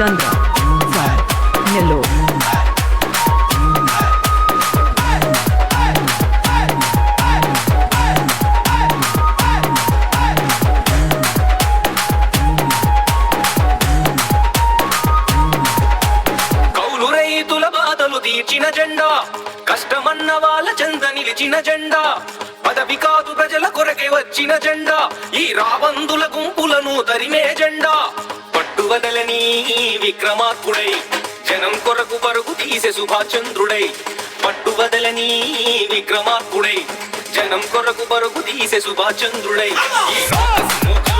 Chandra from Nellore. రైతుల బాధలు తీర్చిన జెండా, కష్టమన్న వాళ్ళ చెంత నిలిచిన జెండా, పదవి కాదు ప్రజల కొరకే వచ్చిన జెండా, ఈ రాబందుల గుంపులను తరిమే జెండా. పట్టువదలని విక్రమార్కుడై జనం కొరకు పరుగు తీసే సుభాష్ చంద్రుడై, పట్టువదలని విక్రమార్కుడై జనం కొరకు పరుగు తీసే సుభాష్ చంద్రుడై.